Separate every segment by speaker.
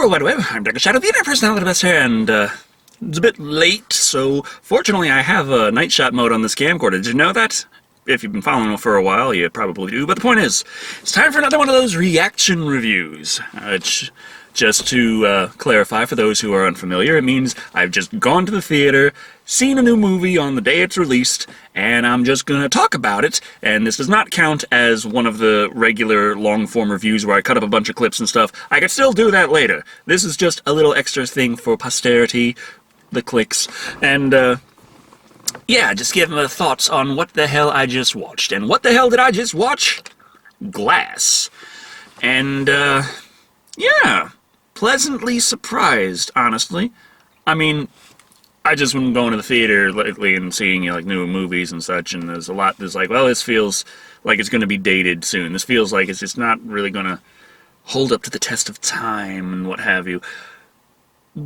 Speaker 1: World Wide Web, I'm Dr. Shado, the internet personality best here, and it's a bit late, so fortunately I have a night shot mode on this camcorder. Did you know that? If you've been following me for a while, you probably do, but the point is, it's time for another one of those reaction reviews. Just to clarify for those who are unfamiliar, it means I've just gone to the theater, seen a new movie on the day it's released, and I'm just gonna talk about it, and this does not count as one of the regular long-form reviews where I cut up a bunch of clips and stuff. I could still do that later. This is just a little extra thing for posterity, the clicks, and yeah, just give my thoughts on what the hell I just watched. And what the hell did I just watch? Glass. And yeah, pleasantly surprised, honestly. I mean, I just been going to the theater lately and seeing, you know, like, new movies and such, and there's like, well, this feels like it's gonna be dated soon. This feels like it's just not really gonna hold up to the test of time and what have you.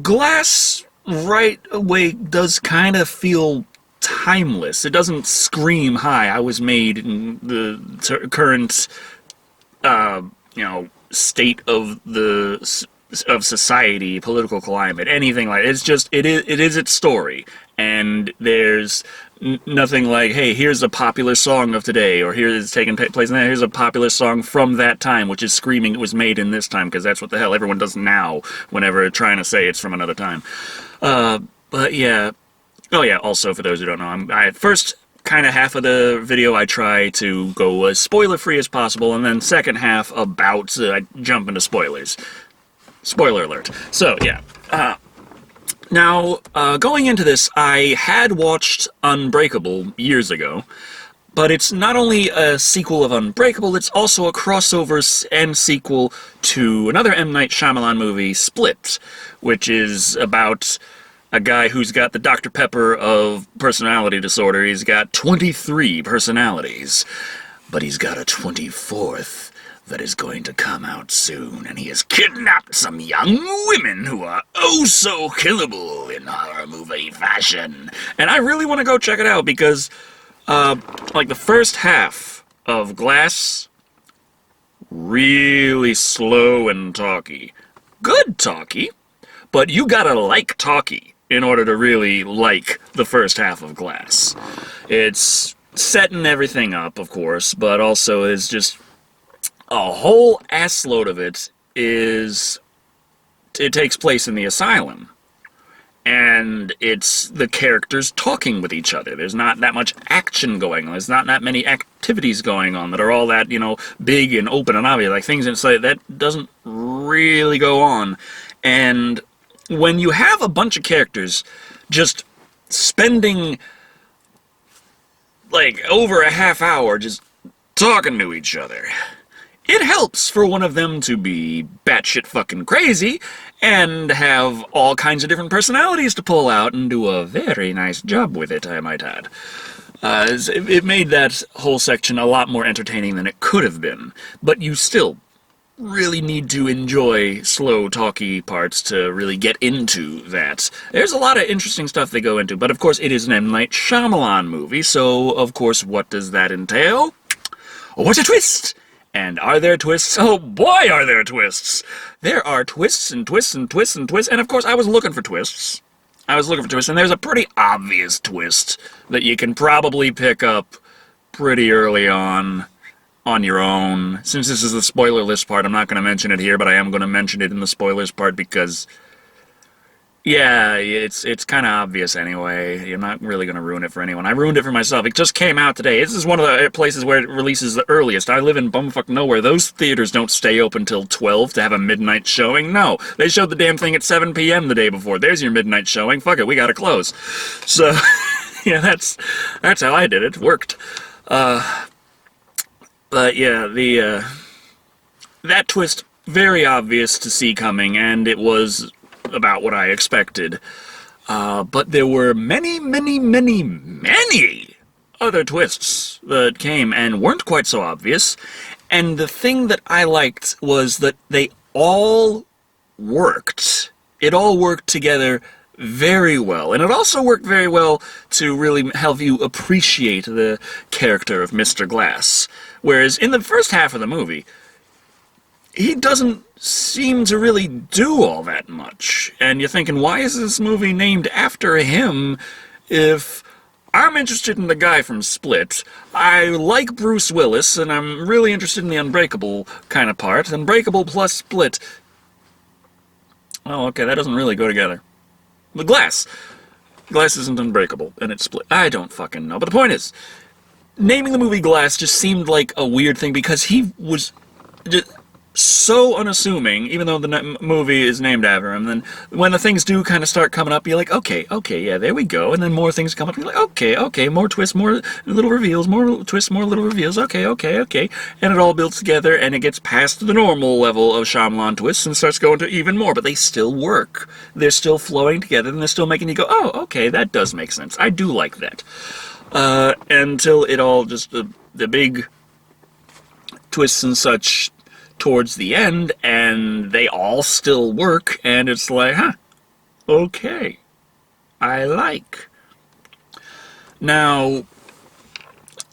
Speaker 1: Glass, right away, does kind of feel timeless. It doesn't scream, "Hi, I was made in the current, you know, state of society, political climate, anything like it. It's just, it is its story, and there's nothing like, hey, here's a popular song of today, or here is taking place in that, here's a popular song from that time, which is screaming it was made in this time, because that's what the hell everyone does now, whenever trying to say it's from another time. But yeah. Oh yeah, also, for those who don't know, first kind of half of the video I try to go as spoiler-free as possible, and then second half about, I jump into spoilers. Spoiler alert. So, yeah. Now, going into this, I had watched Unbreakable years ago, but it's not only a sequel of Unbreakable, it's also a crossover and sequel to another M. Night Shyamalan movie, Split, which is about a guy who's got the Dr. Pepper of personality disorder. He's got 23 personalities, but he's got a 24th that is going to come out soon, and he has kidnapped some young women who are oh so killable in horror movie fashion. And I really want to go check it out because, like, the first half of Glass, really slow and talky. Good talky, but you gotta like talky in order to really like the first half of Glass. It's setting everything up, of course, but also is just a whole assload of it takes place in the asylum. And it's the characters talking with each other. There's not that much action going on. There's not that many activities going on that are all that, you know, big and open and obvious. Like, things inside that doesn't really go on. And when you have a bunch of characters just spending, like, over a half hour just talking to each other, it helps for one of them to be batshit fucking crazy and have all kinds of different personalities to pull out and do a very nice job with it, I might add. It made that whole section a lot more entertaining than it could have been, but you still really need to enjoy slow, talky parts to really get into that. There's a lot of interesting stuff they go into, but of course it is an M. Night Shyamalan movie, so of course what does that entail? What's a twist? And are there twists? Oh boy, are there twists! There are twists and twists and twists and twists, and of course I was looking for twists. And there's a pretty obvious twist that you can probably pick up pretty early on your own. Since this is the spoiler list part, I'm not going to mention it here, but I am going to mention it in the spoilers part because, yeah, it's kind of obvious anyway. You're not really going to ruin it for anyone. I ruined it for myself. It just came out today. This is one of the places where it releases the earliest. I live in bumfuck nowhere. Those theaters don't stay open till 12 to have a midnight showing. No, they showed the damn thing at 7 p.m. the day before. There's your midnight showing. Fuck it, we gotta close. So, yeah, that's how I did it. It worked. But yeah, that twist, very obvious to see coming, and it was about what I expected. But there were many, many, many, many other twists that came and weren't quite so obvious. And the thing that I liked was that they all worked. It all worked together very well. And it also worked very well to really help you appreciate the character of Mr. Glass. Whereas in the first half of the movie, he doesn't seem to really do all that much. And you're thinking, why is this movie named after him if I'm interested in the guy from Split, I like Bruce Willis, and I'm really interested in the Unbreakable kind of part. Unbreakable plus Split. Oh, okay, that doesn't really go together. The Glass. Glass isn't Unbreakable, and it's Split. I don't fucking know. But the point is, naming the movie Glass just seemed like a weird thing because he was just so unassuming, even though the movie is named after him. Then when the things do kind of start coming up, you're like, okay, yeah, there we go. And then more things come up, you're like, okay, more twists, more little reveals, more twists, more little reveals, okay. And it all builds together, and it gets past the normal level of Shyamalan twists and starts going to even more, but they still work. They're still flowing together, and they're still making you go, oh, okay, that does make sense. I do like that. Until it all just, the big twists and such towards the end, and they all still work, and it's like, okay, I like. Now,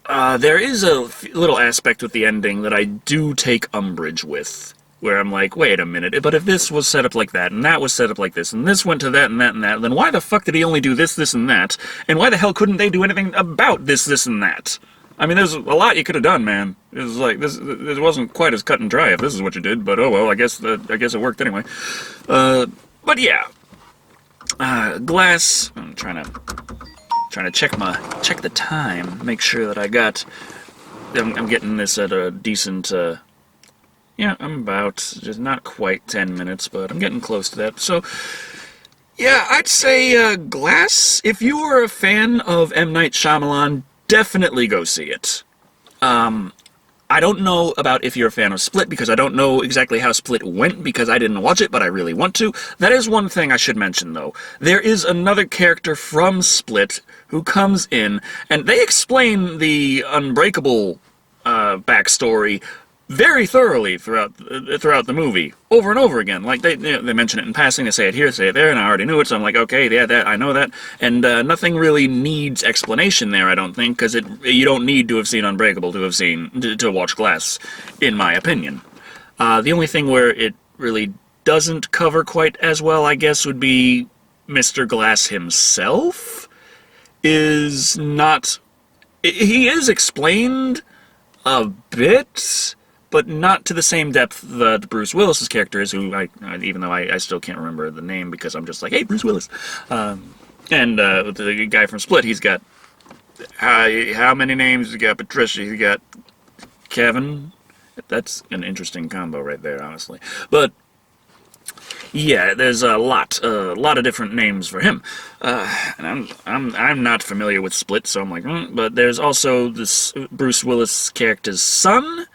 Speaker 1: there is a little aspect with the ending that I do take umbrage with, where I'm like, wait a minute, but if this was set up like that, and that was set up like this, and this went to that, and that, then why the fuck did he only do this, and that? And why the hell couldn't they do anything about this, and that? I mean, there's a lot you could have done, man. It was like, it wasn't quite as cut and dry if this is what you did, but oh well, I guess it worked anyway. But yeah. Glass, I'm trying to check the time, make sure that I'm getting this at a decent, yeah, I'm about, just not quite 10 minutes, but I'm getting close to that. So, yeah, I'd say, Glass, if you are a fan of M. Night Shyamalan, definitely go see it. I don't know about if you're a fan of Split, because I don't know exactly how Split went, because I didn't watch it, but I really want to. That is one thing I should mention, though. There is another character from Split who comes in, and they explain the Unbreakable backstory very thoroughly throughout the movie, over and over again. Like, they mention it in passing, they say it here, say it there, and I already knew it, so I'm like, okay, yeah, that, I know that, and nothing really needs explanation there, I don't think, because you don't need to have seen Unbreakable to watch Glass, in my opinion. The only thing where it really doesn't cover quite as well, I guess, would be Mr. Glass himself is not... He is explained a bit, but not to the same depth that Bruce Willis's character is, who even though I still can't remember the name because I'm just like, hey, Bruce Willis. And the guy from Split, he's got how many names? He's got Patricia, he's got Kevin. That's an interesting combo right there, honestly. But yeah, there's a lot of different names for him, and I'm not familiar with Split, so I'm like, but there's also this Bruce Willis character's son,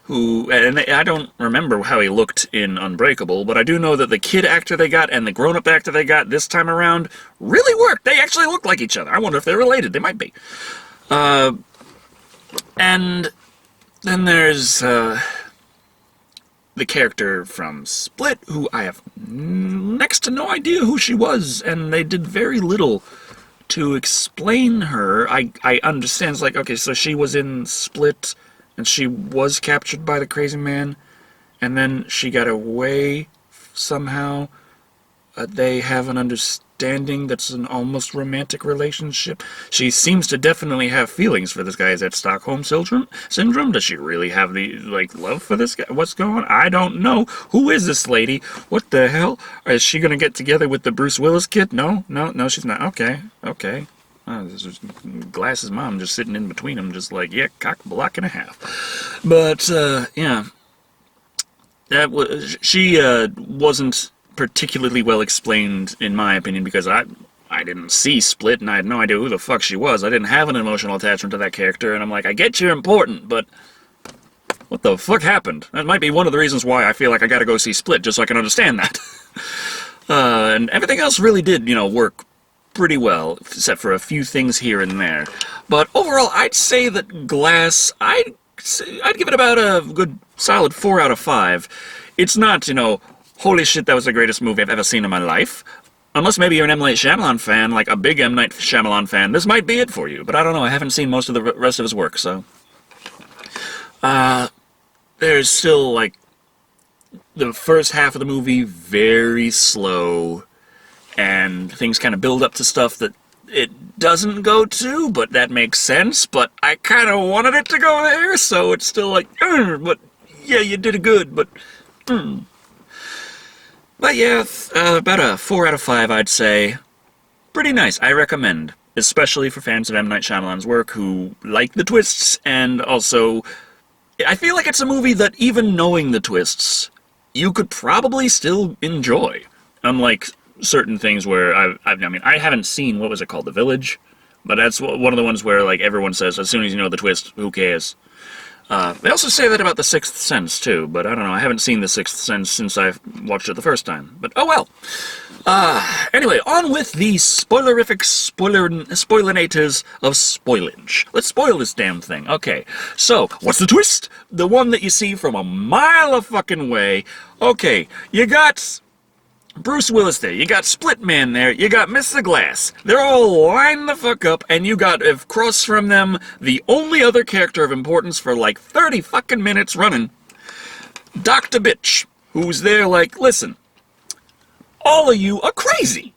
Speaker 1: who, and I don't remember how he looked in Unbreakable, but I do know that the kid actor they got and the grown-up actor they got this time around really worked. They actually look like each other. I wonder if they're related. They might be. And then there's the character from Split, who I have next to no idea who she was, and they did very little to explain her. I understand, it's like, okay, so she was in Split, and she was captured by the crazy man, and then she got away somehow. They have an understanding that's an almost romantic relationship. She seems to definitely have feelings for this guy. Is that Stockholm Syndrome? Does she really have the, love for this guy? What's going on? I don't know. Who is this lady? What the hell? Is she gonna get together with the Bruce Willis kid? No, she's not. Okay. This is Glass's mom just sitting in between them, just like, yeah, cock block and a half. But, yeah. She wasn't particularly well explained, in my opinion, because I didn't see Split, and I had no idea who the fuck she was. I didn't have an emotional attachment to that character, and I'm like, I get you're important, but what the fuck happened? That might be one of the reasons why I feel like I gotta go see Split, just so I can understand that. And everything else really did, work pretty well, except for a few things here and there. But overall, I'd say that Glass, I'd give it about a good solid 4 out of 5. It's not, holy shit, that was the greatest movie I've ever seen in my life. Unless maybe you're an M. Night Shyamalan fan, like a big M. Night Shyamalan fan, this might be it for you. But I don't know, I haven't seen most of the rest of his work, so... there's still, the first half of the movie very slow, and things kind of build up to stuff that it doesn't go to, but that makes sense. But I kind of wanted it to go there, so it's still like, but yeah, you did it good, but. But yeah, about a 4 out of 5, I'd say. Pretty nice. I recommend, especially for fans of M. Night Shyamalan's work who like the twists, and also, I feel like it's a movie that even knowing the twists, you could probably still enjoy. Unlike certain things where I mean, I haven't seen, what was it called, The Village? But that's one of the ones where, like, everyone says, as soon as you know the twist, who cares? They also say that about The Sixth Sense, too, but I don't know, I haven't seen The Sixth Sense since I watched it the first time. But, oh well. Anyway, on with the spoilerific spoilinators of spoilage. Let's spoil this damn thing. Okay, so, what's the twist? The one that you see from a mile a fucking way. Okay, you got Bruce Willis there, you got Split Man there, you got Mr. Glass. They're all lined the fuck up, and you got, across from them, the only other character of importance for like 30 fucking minutes running, Dr. Bitch, who's there like, listen, all of you are crazy.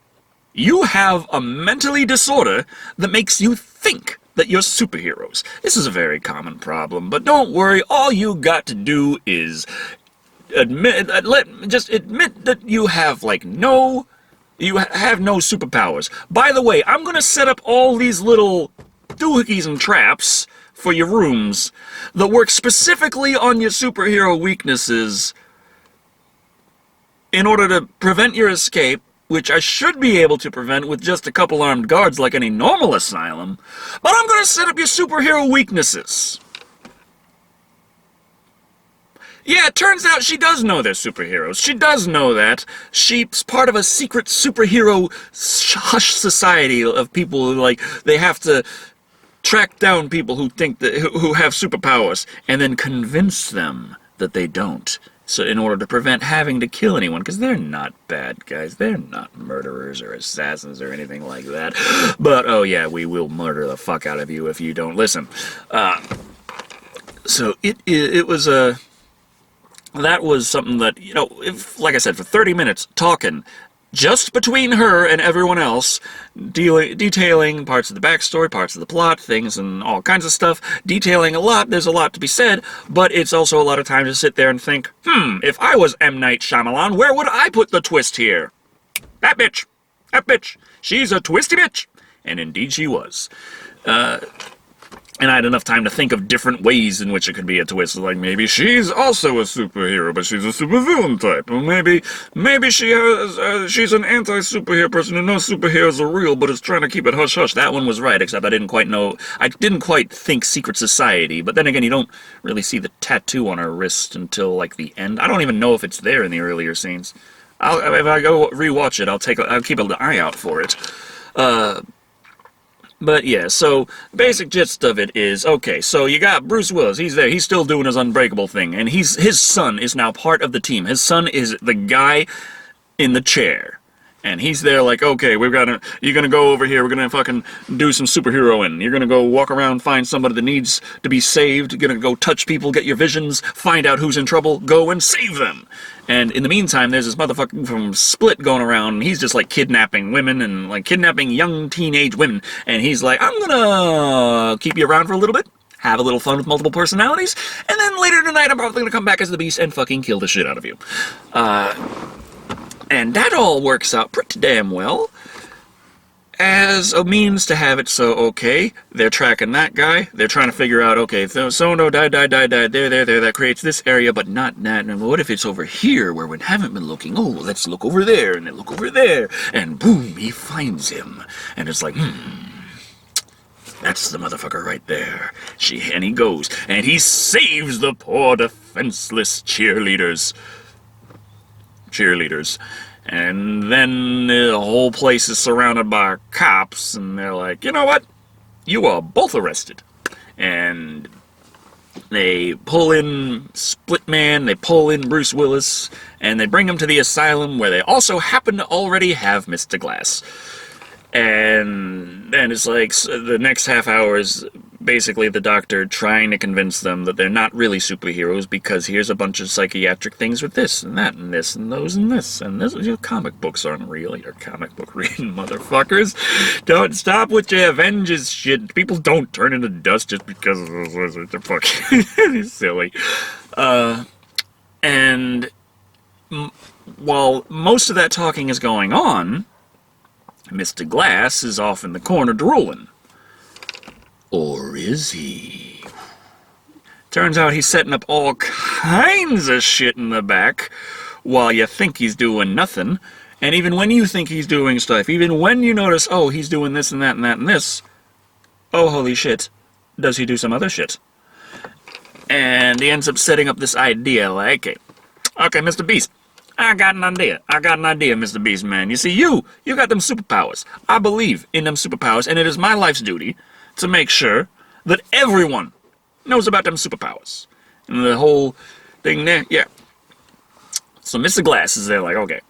Speaker 1: You have a mentally disorder that makes you think that you're superheroes. This is a very common problem, but don't worry, all you got to do is just admit that you have, like, you have no superpowers. By the way, I'm gonna set up all these little doohickeys and traps for your rooms that work specifically on your superhero weaknesses in order to prevent your escape, which I should be able to prevent with just a couple armed guards like any normal asylum, but I'm gonna set up your superhero weaknesses. Yeah, it turns out she does know they're superheroes. She does know that. She's part of a secret superhero hush society of people who, like, they have to track down people who think that, who have superpowers, and then convince them that they don't. So in order to prevent having to kill anyone, because they're not bad guys. They're not murderers or assassins or anything like that. But, oh yeah, we will murder the fuck out of you if you don't listen. So it was a... That was something that, you know, if, like I said, for 30 minutes, talking, just between her and everyone else, detailing parts of the backstory, parts of the plot, things and all kinds of stuff, detailing a lot, there's a lot to be said, but it's also a lot of time to sit there and think, if I was M. Night Shyamalan, where would I put the twist here? That bitch. That bitch. She's a twisty bitch. And indeed she was. And I had enough time to think of different ways in which it could be a twist. Like, maybe she's also a superhero, but she's a supervillain type. Or maybe she's an anti-superhero person who knows superheroes are real, but is trying to keep it hush-hush. That one was right, except I didn't quite think secret society. But then again, you don't really see the tattoo on her wrist until, like, the end. I don't even know if it's there in the earlier scenes. If I go rewatch it, I'll keep an eye out for it. But yeah, so basic gist of it is, okay, so you got Bruce Willis, he's there, he's still doing his Unbreakable thing, and his son is now part of the team. His son is the guy in the chair. And he's there like, okay, you're gonna go over here, we're gonna fucking do some superheroing. You're gonna go walk around, find somebody that needs to be saved, you're gonna go touch people, get your visions, find out who's in trouble, go and save them. And in the meantime, there's this motherfucker from Split going around, and he's just like kidnapping women and like kidnapping young teenage women. And he's like, I'm gonna keep you around for a little bit, have a little fun with multiple personalities, and then later tonight I'm probably gonna come back as the Beast and fucking kill the shit out of you. And that all works out pretty damn well as a means to have it so, okay, they're tracking that guy, they're trying to figure out, okay, so-and-so died, there, that creates this area, but not that, and what if it's over here where we haven't been looking? Oh, let's look over there, and then look over there, and boom, he finds him, and it's like, that's the motherfucker right there. And he goes, and he saves the poor defenseless cheerleaders. And then the whole place is surrounded by cops, and they're like, you know what? You are both arrested. And they pull in Split Man, they pull in Bruce Willis, and they bring him to the asylum where they also happen to already have Mr. Glass. And then it's like, the next half hour is basically the Doctor trying to convince them that they're not really superheroes because here's a bunch of psychiatric things with this and that and this and those and this and this. Your comic books aren't real, you're comic book reading motherfuckers. Don't stop with your Avengers shit. People don't turn into dust just because of those lizards. They're fucking silly. And while most of that talking is going on, Mr. Glass is off in the corner drooling. Or is he? Turns out he's setting up all kinds of shit in the back while you think he's doing nothing. And even when you think he's doing stuff, even when you notice, oh, he's doing this and that and that and this, oh, holy shit, does he do some other shit? And he ends up setting up this idea like, okay, Mr. Beast, I got an idea, Mr. Beast, man. You see, you got them superpowers. I believe in them superpowers, and it is my life's duty to make sure that everyone knows about them superpowers. And the whole thing there, yeah. So Mr. Glass is there like, okay,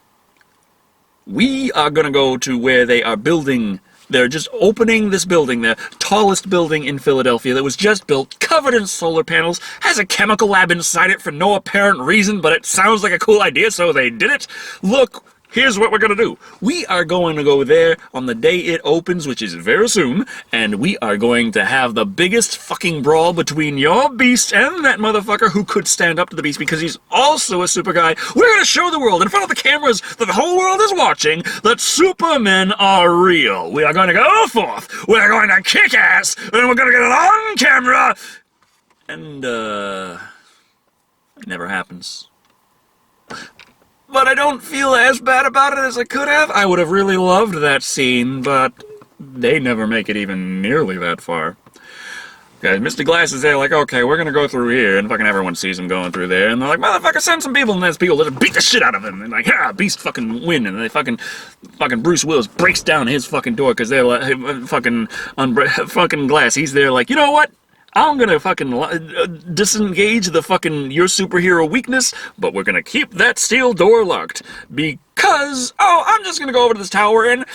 Speaker 1: we are gonna go to where they are building, they're just opening this building, the tallest building in Philadelphia that was just built, covered in solar panels, has a chemical lab inside it for no apparent reason, but it sounds like a cool idea, so they did it. Look, here's what we're gonna do. We are going to go there on the day it opens, which is very soon, and we are going to have the biggest fucking brawl between your Beast and that motherfucker who could stand up to the Beast because he's also a super guy. We're gonna show the world in front of the cameras that the whole world is watching that supermen are real. We are going to go forth. We're going to kick ass, and we're gonna get it on camera. And, it never happens. But I don't feel as bad about it as I could have. I would have really loved that scene, but they never make it even nearly that far. Okay, Mr. Glass is there like, okay, we're gonna go through here, and fucking everyone sees him going through there, and they're like, motherfucker, send some people, and there's people that beat the shit out of him, and like, yeah, Beast fucking win, and they fucking Bruce Willis breaks down his fucking door, because they're like, fucking Glass, he's there like, you know what? I'm gonna fucking disengage the fucking your superhero weakness, but we're gonna keep that steel door locked. Because, oh, I'm just gonna go over to this tower and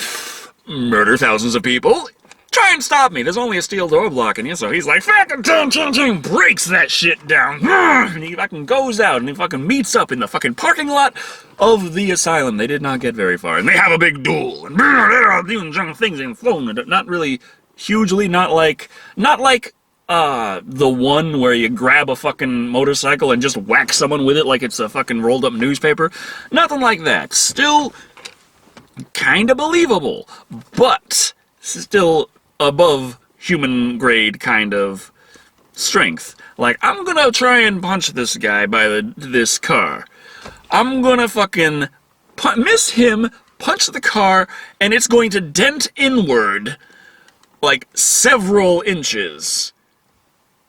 Speaker 1: murder thousands of people. Try and stop me. There's only a steel door blocking you, so he's like, fucking breaks that shit down. And he fucking goes out and he fucking meets up in the fucking parking lot of the asylum. They did not get very far. And they have a big duel. And they're all doing things and flowing. Not really hugely, not like the one where you grab a fucking motorcycle and just whack someone with it like it's a fucking rolled up newspaper. Nothing like that. Still kinda believable, but still above human grade kind of strength. Like, I'm gonna try and punch this guy by this car. I'm gonna fucking miss him, punch the car, and it's going to dent inward like several inches.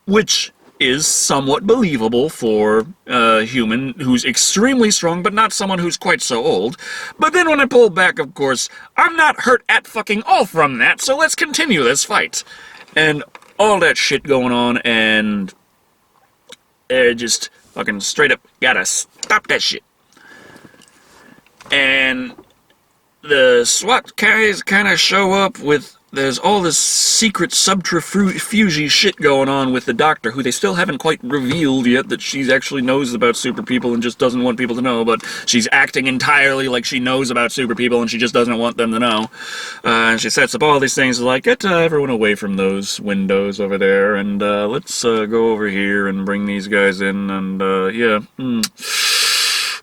Speaker 1: Which is somewhat believable for a human who's extremely strong, but not someone who's quite so old. But then when I pull back, of course, I'm not hurt at fucking all from that, so let's continue this fight. And all that shit going on, and just fucking straight up gotta stop that shit. And the SWAT guys kind of show up with, there's all this secret subterfuge shit going on with the Doctor, who they still haven't quite revealed yet that she actually knows about super people and just doesn't want people to know, but she's acting entirely like she knows about super people and she just doesn't want them to know. And she sets up all these things like, get everyone away from those windows over there, and let's go over here and bring these guys in, and yeah.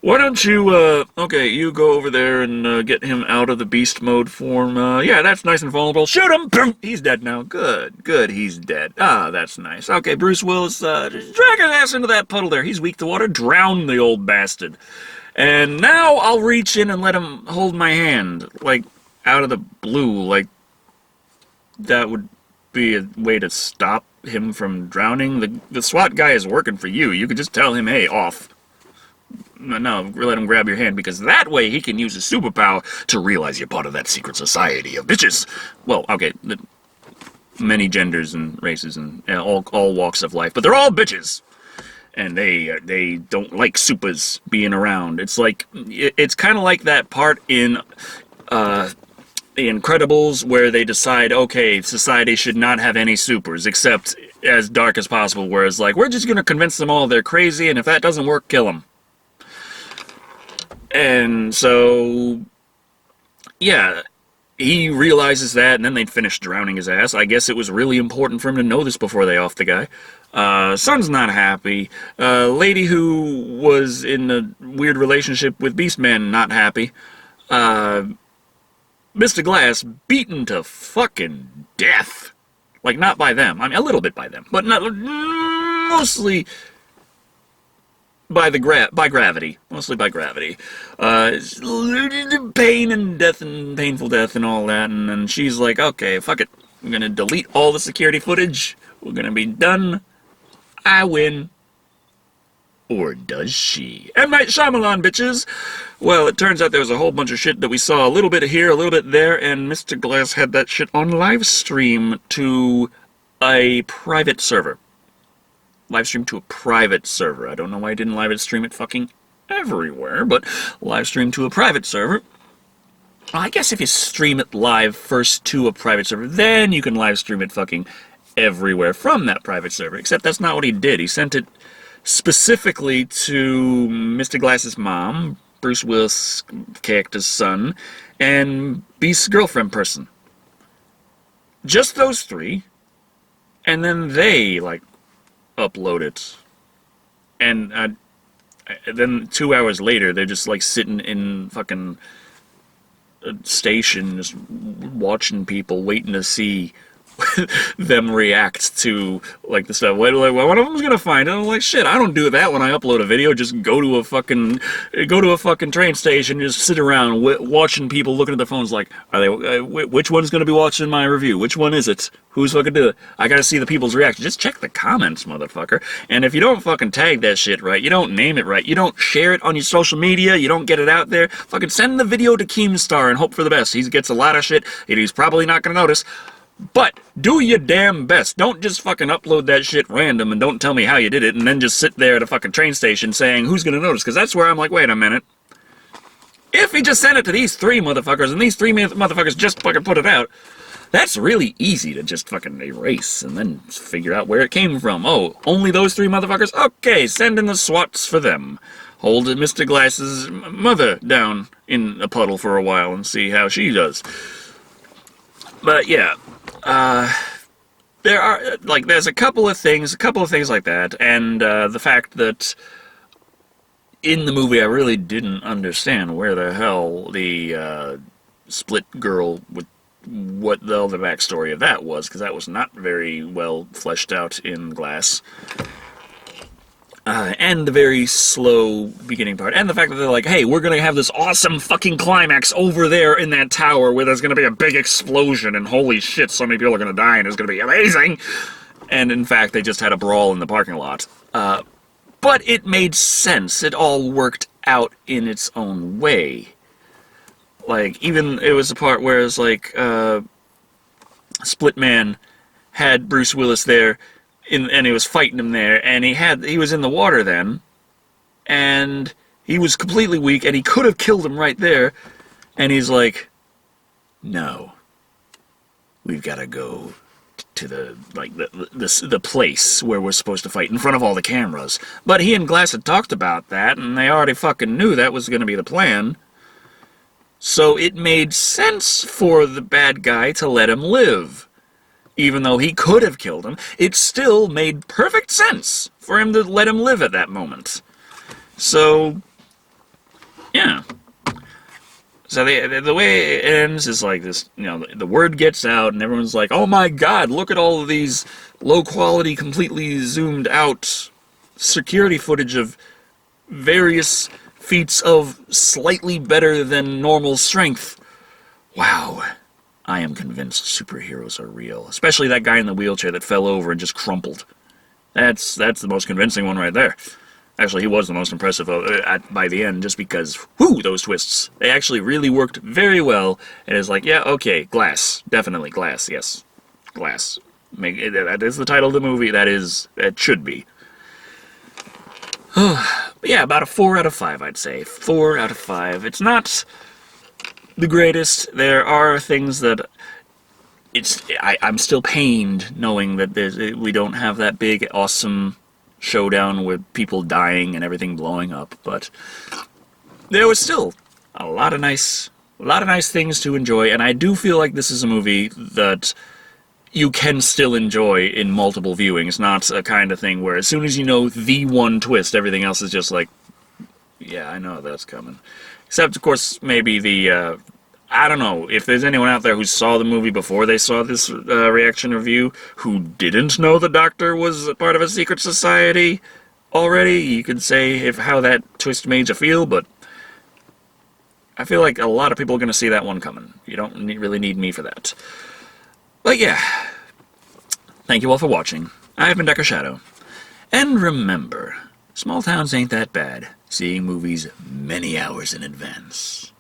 Speaker 1: Why don't you, okay, you go over there and get him out of the beast mode form. Yeah, that's nice and vulnerable. Shoot him! Boom! He's dead now. Good, he's dead. Ah, that's nice. Okay, Bruce Willis, just drag his ass into that puddle there. He's weak to water. Drown the old bastard. And now I'll reach in and let him hold my hand, like, out of the blue, like, that would be a way to stop him from drowning. The SWAT guy is working for you. You could just tell him, hey, off. No, let him grab your hand, because that way he can use his superpower to realize you're part of that secret society of bitches. Well, okay, many genders and races and all walks of life, but they're all bitches. And they don't like supers being around. It's like, it's kind of like that part in The Incredibles, where they decide, okay, society should not have any supers, except as dark as possible, where it's like, we're just gonna convince them all they're crazy, and if that doesn't work, kill them. And so, yeah, he realizes that, and then they'd finish drowning his ass. I guess it was really important for him to know this before they offed the guy. Son's not happy. Lady who was in a weird relationship with Beastman, not happy. Mr. Glass beaten to fucking death. Like, not by them. I mean, a little bit by them, but not mostly by gravity. Mostly by gravity. Pain and death and painful death and all that, and then she's like, okay, fuck it. I'm gonna delete all the security footage. We're gonna be done. I win. Or does she? M. Night Shyamalan, bitches! Well, it turns out there was a whole bunch of shit that we saw a little bit here, a little bit there, and Mr. Glass had that shit on live stream to a private server. Live stream to a private server. I don't know why I didn't live stream it fucking everywhere, but live stream to a private server. I guess if you stream it live first to a private server, then you can live stream it fucking everywhere from that private server. Except that's not what he did. He sent it specifically to Mr. Glass's mom, Bruce Willis' character's son, and Beast's girlfriend person. Just those three, and then they, like, upload it. And then 2 hours later, they're just, like, sitting in fucking a station, just watching people, waiting to see them react to, like, the stuff. One of them's gonna find it. I'm like, shit, I don't do that when I upload a video. Just go to a fucking train station, just sit around watching people looking at their phones like, are they, which one's gonna be watching my review? Which one is it? Who's fucking doing it? I gotta see the people's reaction. Just check the comments, motherfucker. And if you don't fucking tag that shit right, you don't name it right, you don't share it on your social media, you don't get it out there, fucking send the video to Keemstar and hope for the best. He gets a lot of shit, and he's probably not gonna notice. But do your damn best. Don't just fucking upload that shit random and don't tell me how you did it and then just sit there at a fucking train station saying, who's gonna notice? Because that's where I'm like, wait a minute. If he just sent it to these three motherfuckers and these three motherfuckers just fucking put it out, that's really easy to just fucking erase and then figure out where it came from. Oh, only those three motherfuckers? Okay, send in the SWATs for them. Hold Mr. Glass's mother down in a puddle for a while and see how she does. But yeah, there are, like, there's a couple of things like that, and the fact that in the movie I really didn't understand where the hell the split girl, with what the other backstory of that was, because that was not very well fleshed out in Glass. And the very slow beginning part, and the fact that they're like, hey, we're gonna have this awesome fucking climax over there in that tower where there's gonna be a big explosion, and holy shit, so many people are gonna die, and it's gonna be amazing! And in fact, they just had a brawl in the parking lot. But it made sense. It all worked out in its own way. Like, even, it was the part where it's like, Split Man had Bruce Willis there, and he was fighting him there, and he was in the water then, and he was completely weak, and he could have killed him right there, and he's like, no, we've got to go to the place where we're supposed to fight in front of all the cameras. But he and Glass had talked about that, and they already fucking knew that was going to be the plan. So it made sense for the bad guy to let him live. Even though he could have killed him, it still made perfect sense for him to let him live at that moment. So, yeah. So the way it ends is like this, you know, the word gets out and everyone's like, oh my god, look at all of these low-quality, completely zoomed-out security footage of various feats of slightly better than normal strength. Wow. I am convinced superheroes are real. Especially that guy in the wheelchair that fell over and just crumpled. That's the most convincing one right there. Actually, he was the most impressive by the end, just because, whoo, those twists. They actually really worked very well, and it's like, yeah, okay, Glass. Definitely Glass, yes. Glass. That is the title of the movie. That should be. But yeah, about a 4 out of 5, I'd say. 4 out of 5. It's not the greatest. There are things that I'm still pained knowing that we don't have that big, awesome showdown with people dying and everything blowing up, but there was still a lot of nice things to enjoy, and I do feel like this is a movie that you can still enjoy in multiple viewings, not a kind of thing where as soon as you know the one twist, everything else is just like, yeah, I know that's coming. Except, of course, maybe the, I don't know, if there's anyone out there who saw the movie before they saw this reaction review, who didn't know the Doctor was a part of a secret society already, you could say how that twist made you feel, but I feel like a lot of people are going to see that one coming. You don't really need me for that. But yeah, thank you all for watching. I've been Dr. Shado. And remember, small towns ain't that bad, seeing movies many hours in advance.